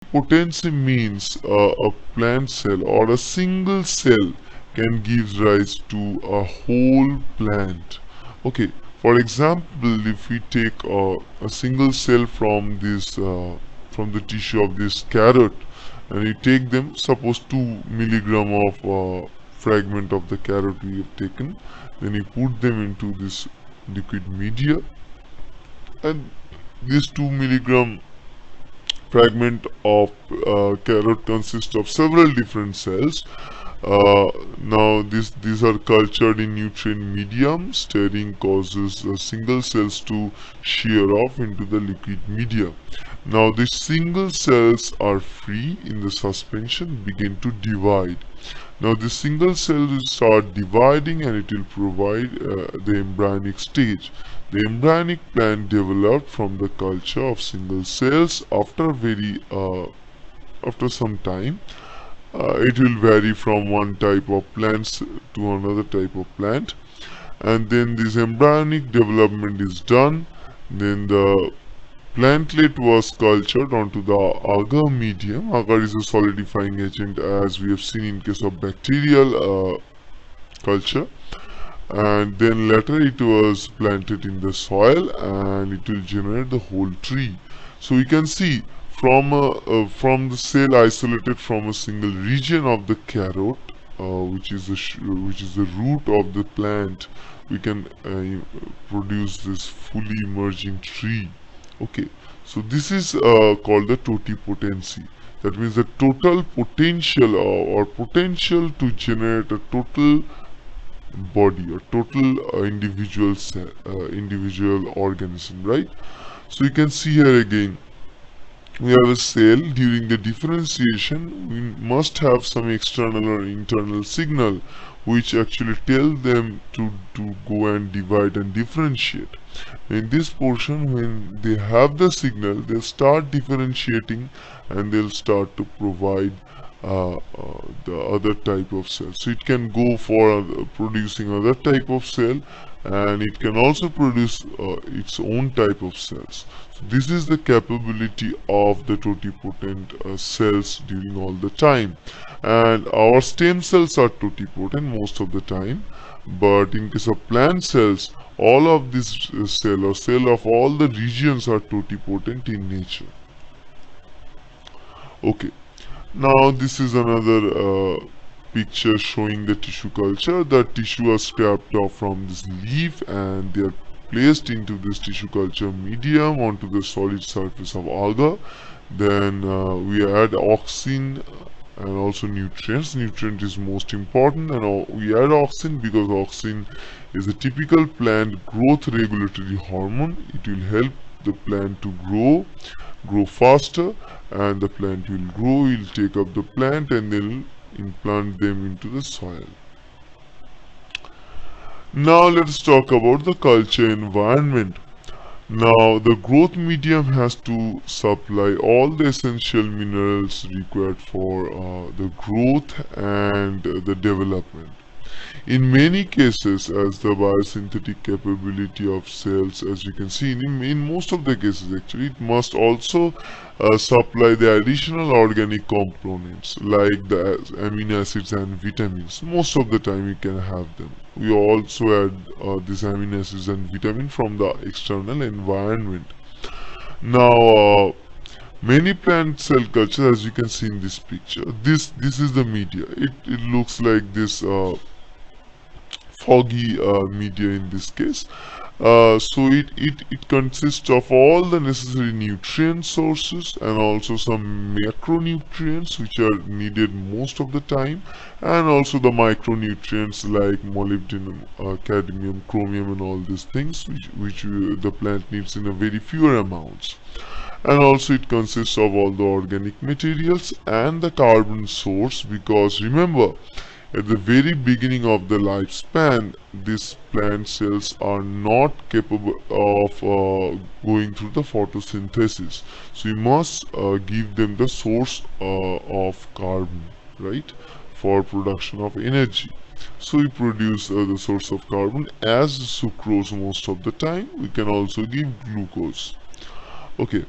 Potency means a plant cell or a single cell can give rise to a whole plant. Okay, for example, if we take a single cell from this from the tissue of this carrot, and you take them, suppose 2 milligram of fragment of the carrot we have taken, then you put them into this liquid media, and this 2 milligram fragment of carrot consists of several different cells. Now these are cultured in nutrient medium. Stirring causes single cells to shear off into the liquid media. Now these single cells are free in the suspension, begin to divide. Now the single cell will start dividing and it will provide the embryonic stage. The embryonic plant developed from the culture of single cells after some time. It will vary from one type of plants to another type of plant, and then this embryonic development is done. Then the plantlet was cultured onto the agar medium. Agar is a solidifying agent, as we have seen in case of bacterial culture, and then later it was planted in the soil and it will generate the whole tree. So we can see from the cell isolated from a single region of the carrot, which is the root of the plant, we can produce this fully emerging tree. Okay, so this is called the totipotency. That means the total potential or potential to generate a total body or total individual cell, individual organism, right? So you can see here again, we have a cell. During the differentiation, we must have some external or internal signal which actually tell them to go and divide and differentiate. In this portion, when they have the signal, they'll start differentiating and they'll start to provide the other type of cell. So it can go for producing other type of cell, and it can also produce its own type of cells. So this is the capability of the totipotent cells during all the time. And our stem cells are totipotent most of the time, but in case of plant cells, all of these cell or cell of all the regions are totipotent in nature. Okay, now this is another picture showing the tissue culture. The tissue are scraped off from this leaf and they are placed into this tissue culture medium onto the solid surface of agar. Then we add auxin and also nutrients. Nutrient is most important, and we add auxin because auxin is a typical plant growth regulatory hormone. It will help the plant to grow faster, and the plant will grow, will take up the plant and then implant them into the soil. Now let's talk about the culture environment. Now the growth medium has to supply all the essential minerals required for the growth and the development. In many cases, as the biosynthetic capability of cells, as you can see, in most of the cases actually, it must also supply the additional organic components like the amino acids and vitamins. Most of the time you can have them. We also add these amino acids and vitamins from the external environment. Now, many plant cell culture, as you can see in this picture, this is the media. It looks like this foggy media in this case. So it consists of all the necessary nutrient sources and also some macronutrients which are needed most of the time, and also the micronutrients like molybdenum, cadmium, chromium and all these things which the plant needs in a very fewer amounts. And also it consists of all the organic materials and the carbon source, because remember, at the very beginning of the lifespan, these plant cells are not capable of going through the photosynthesis. So you must give them the source of carbon, right, for production of energy. So we produce the source of carbon as sucrose most of the time. We can also give glucose. Okay,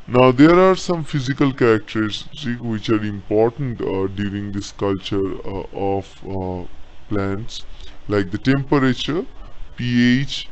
now there are some physical characteristics which are important during this culture of plants, like the temperature, pH,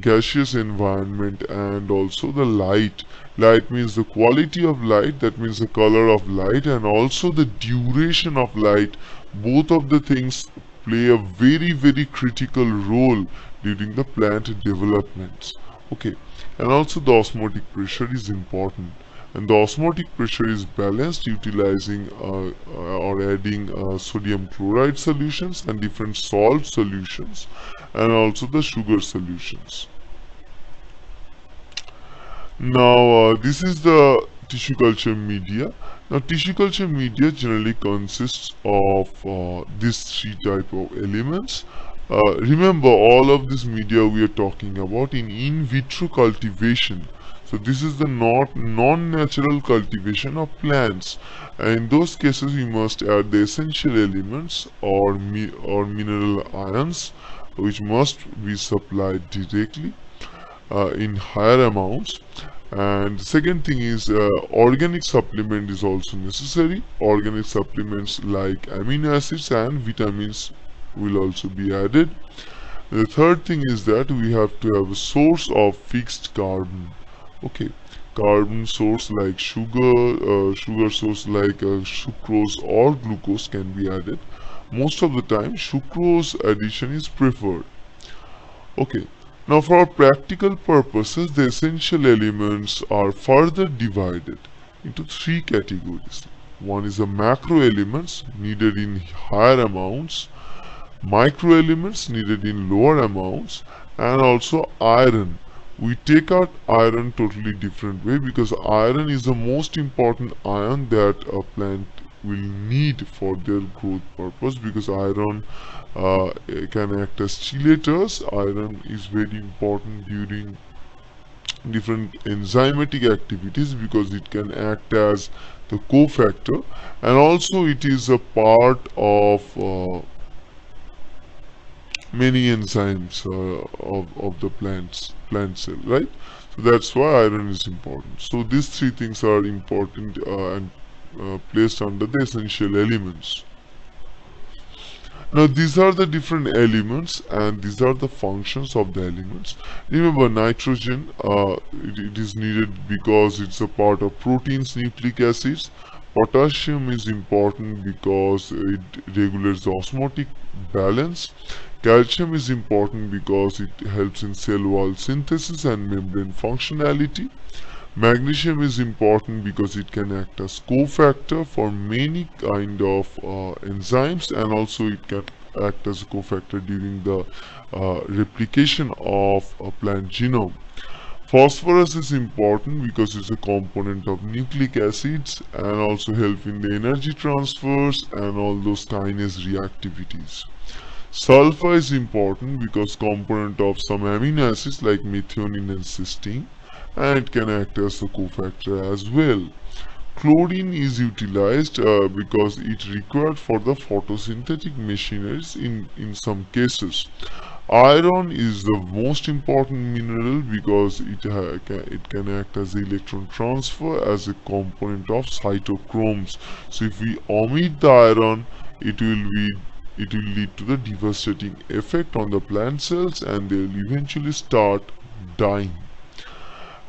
gaseous environment, and also the light. Light means the quality of light, that means the color of light, and also the duration of light. Both of the things play a very critical role during the plant development. Okay, and also the osmotic pressure is important, and the osmotic pressure is balanced utilizing or adding sodium chloride solutions and different salt solutions, and also the sugar solutions. Now this is the tissue culture media. Now tissue culture media generally consists of these three type of elements. Remember, all of this media we are talking about in vitro cultivation. So this is the non-natural cultivation of plants. In those cases, we must add the essential elements or mineral ions, which must be supplied directly in higher amounts. And the second thing is organic supplement is also necessary. Organic supplements like amino acids and vitamins will also be added. The third thing is that we have to have a source of fixed carbon. Okay, carbon source like sugar source like sucrose or glucose can be added. Most of the time, sucrose addition is preferred. Okay, now for practical purposes, the essential elements are further divided into three categories. One is the macro elements needed in higher amounts, micro elements needed in lower amounts, and also iron. We take out iron totally different way, because iron is the most important ion that a plant will need for their growth purpose, because iron can act as chelators. Iron is very important during different enzymatic activities because it can act as the cofactor, and also it is a part of many enzymes of the plant cell, right? So that's why iron is important. So these three things are important and placed under the essential elements. Now these are the different elements and these are the functions of the elements. Remember, nitrogen, it is needed because it's a part of proteins, nucleic acids. Potassium is important because it regulates the osmotic balance. Calcium is important because it helps in cell wall synthesis and membrane functionality. Magnesium is important because it can act as cofactor for many kind of enzymes, and also it can act as a cofactor during the replication of a plant genome. Phosphorus is important because it's a component of nucleic acids and also help in the energy transfers and all those kinase reactivities. Sulfur is important because component of some amino acids like methionine and cysteine, and it can act as a cofactor as well. Chlorine is utilized because it required for the photosynthetic machineries in some cases. Iron is the most important mineral because it can act as electron transfer as a component of cytochromes. So if we omit the iron, it will lead to the devastating effect on the plant cells and they will eventually start dying.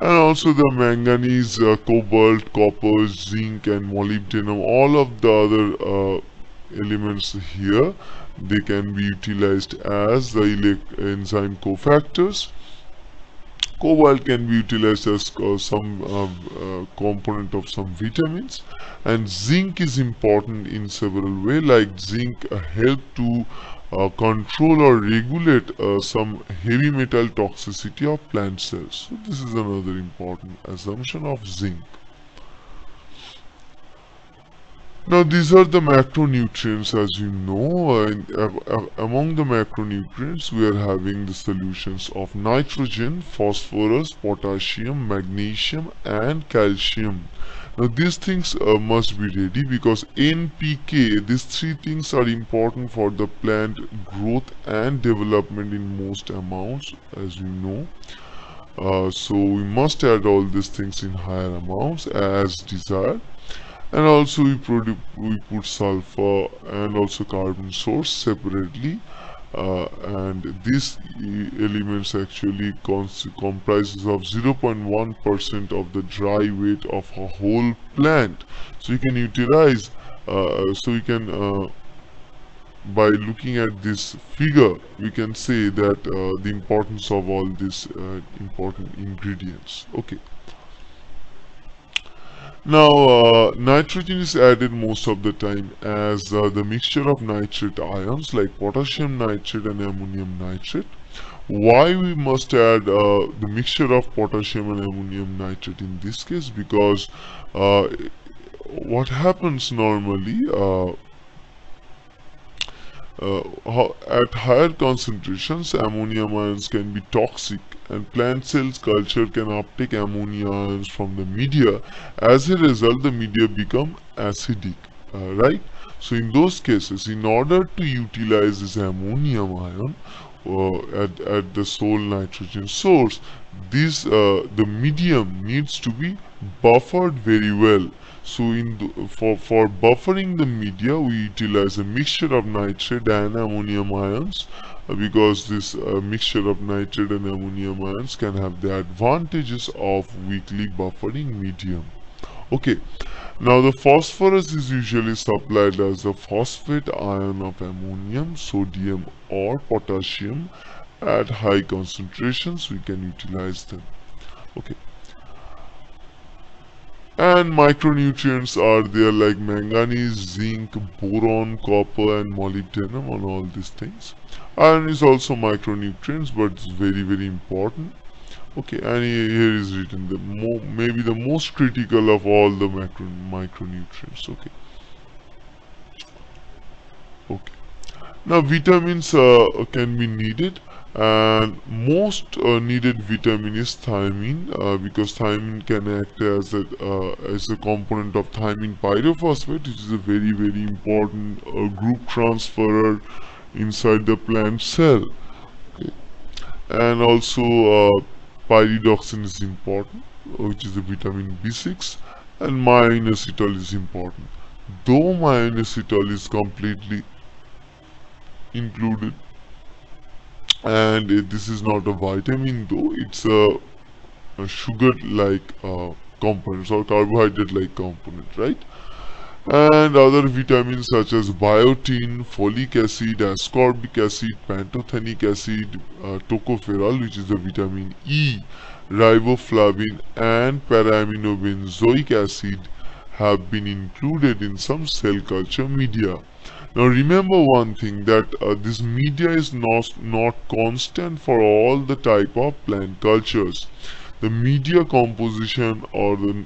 And also the manganese, cobalt, copper, zinc and molybdenum, all of the other elements here, they can be utilized as the enzyme cofactors. Cobalt can be utilized as some component of some vitamins, and zinc is important in several ways, like zinc help to control or regulate some heavy metal toxicity of plant cells. So this is another important assumption of zinc. Now these are the macronutrients, as you know, and among the macronutrients we are having the solutions of nitrogen, phosphorus, potassium, magnesium and calcium. Now these things must be ready because NPK, these three things are important for the plant growth and development in most amounts, as you know. So we must add all these things in higher amounts as desired. And also we put sulfur and also carbon source separately, and these elements actually comprises of 0.1% of the dry weight of a whole plant. So you can utilize, so you can by looking at this figure, we can say that the importance of all these important ingredients. Okay. Now, nitrogen is added most of the time as the mixture of nitrate ions like potassium nitrate and ammonium nitrate. Why we must add the mixture of potassium and ammonium nitrate in this case? Because what happens normally, at higher concentrations, ammonium ions can be toxic, and plant cells culture can uptake ammonia ions from the media. As a result, the media become acidic, right? So in those cases, in order to utilize this ammonium ion at the sole nitrogen source, the medium needs to be buffered very well. So for buffering the media, we utilize a mixture of nitrate and ammonium ions, because this mixture of nitrate and ammonium ions can have the advantages of weakly buffering medium. Okay, now the phosphorus is usually supplied as a phosphate ion of ammonium, sodium or potassium. At high concentrations we can utilize them. Okay. And micronutrients are there like manganese, zinc, boron, copper and molybdenum on all these things. Iron is also micronutrients, but it's very very important. Okay, and here is written the maybe the most critical of all the micronutrients. Okay. Okay. Now vitamins can be needed, and most needed vitamin is thiamine, because thiamine can act as a component of thiamine pyrophosphate, which is a very very important group transferer inside the plant cell. Okay. And also pyridoxine is important, which is a vitamin B6, and myoinositol is important. Though myoinositol is completely included, and this is not a vitamin, though it's a sugar like component or carbohydrate like component, right? And other vitamins such as biotin, folic acid, ascorbic acid, pantothenic acid, tocopherol, which is the vitamin E, riboflavin and paraaminobenzoic acid have been included in some cell culture media. Now remember one thing, that this media is not constant for all the type of plant cultures. The media composition or the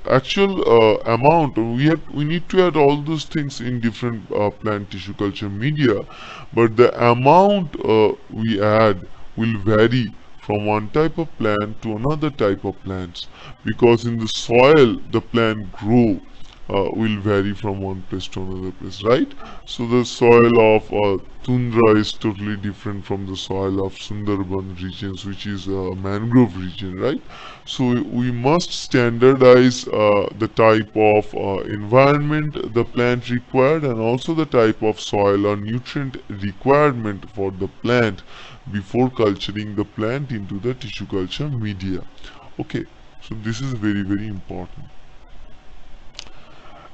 actual amount, we need to add all those things in different plant tissue culture media, but the amount we add will vary from one type of plant to another type of plants, because in the soil the plant grow will vary from one place to another place, right? So the soil of tundra is totally different from the soil of Sundarban regions, which is a mangrove region, right? So we must standardize the type of environment the plant required, and also the type of soil or nutrient requirement for the plant before culturing the plant into the tissue culture media. Okay, so this is very very important.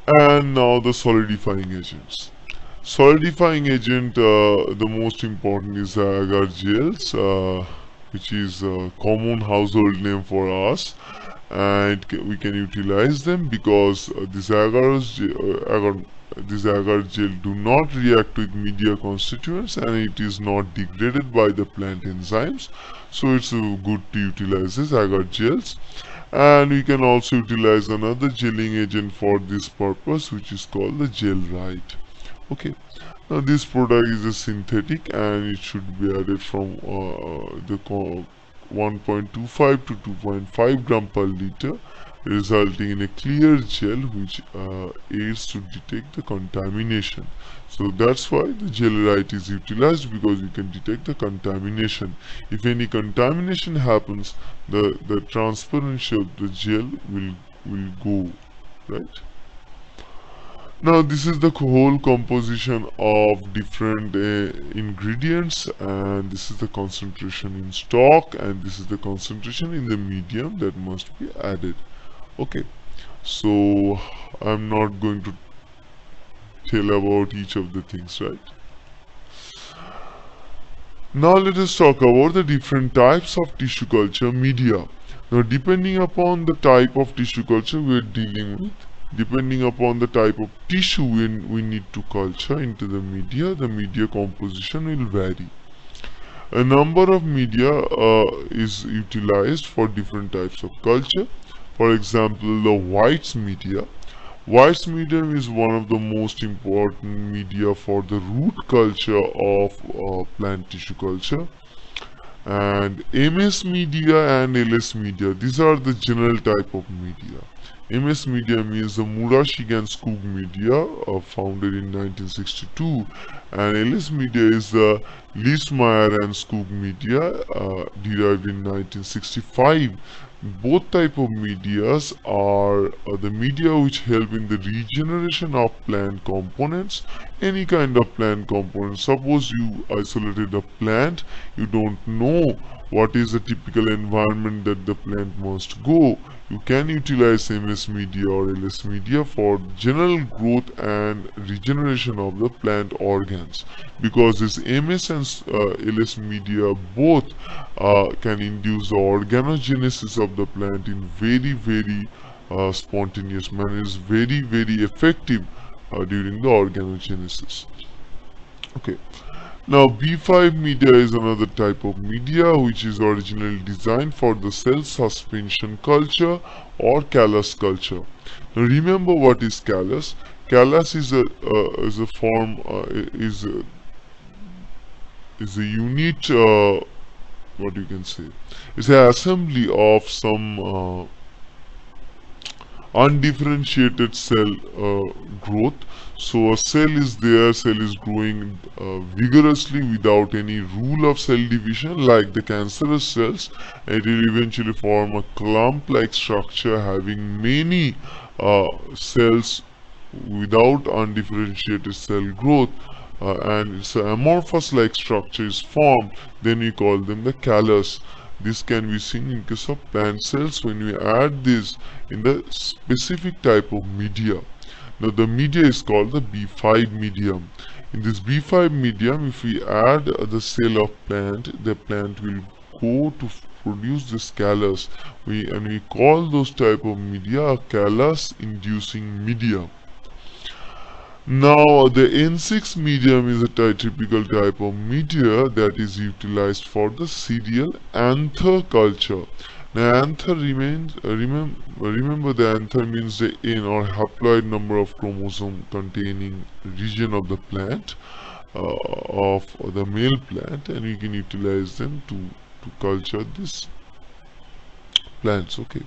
And now the solidifying agents. Solidifying agent, the most important is agar gels, which is a common household name for us, and we can utilize them because this agar gel do not react with media constituents, and it is not degraded by the plant enzymes, so it's good to utilize this agar gels. And we can also utilize another gelling agent for this purpose, which is called the Gelrite. Okay, now this product is a synthetic, and it should be added from the 1.25 to 2.5 gram per liter, resulting in a clear gel which aids to detect the contamination. So that's why the gellerite is utilized, because you can detect the contamination. If any contamination happens, the transparency of the gel will go, right? Now this is the whole composition of different ingredients, and this is the concentration in stock, and this is the concentration in the medium that must be added. Okay, so I'm not going to tell about each of the things, right? Now let us talk about the different types of tissue culture media. Now depending upon the type of tissue culture we are dealing with, depending upon the type of tissue we need to culture into the media composition will vary. A number of media is utilized for different types of culture. For example, the White's media. White's medium is one of the most important media for the root culture of plant tissue culture. And MS media and LS media, these are the general type of media. MS media means the Murashige Skog media, founded in 1962, and LS media is the Leesmeyer and Skog media, derived in 1965. Both type of medias are the media which help in the regeneration of plant components, any kind of plant component. Suppose you isolated a plant, you don't know what is the typical environment that the plant must go. You can utilize MS media or LS media for general growth and regeneration of the plant organs, because this MS and LS media both can induce the organogenesis of the plant in very spontaneous manner. Is very effective during the organogenesis. Okay. Now B5 media is another type of media which is originally designed for the cell suspension culture or callus culture. Now remember what is callus. Callus is a form is a unit, what you can say, it's an assembly of some undifferentiated cell growth. So a cell is there, cell is growing vigorously without any rule of cell division like the cancerous cells. It will eventually form a clump like structure having many cells without undifferentiated cell growth, and it's an amorphous like structure is formed. Then we call them the callus. This can be seen in case of plant cells when we add this in the specific type of media. Now the media is called the B5 medium. In this B5 medium, if we add the cell of plant, the plant will go to produce this callus. We call those type of media a callus inducing media. Now the N6 medium is a typical type of media that is utilized for the cereal anther culture. Now anther remember the anther means the N or haploid number of chromosome containing region of the plant, of the male plant, and we can utilize them to culture these plants. Okay.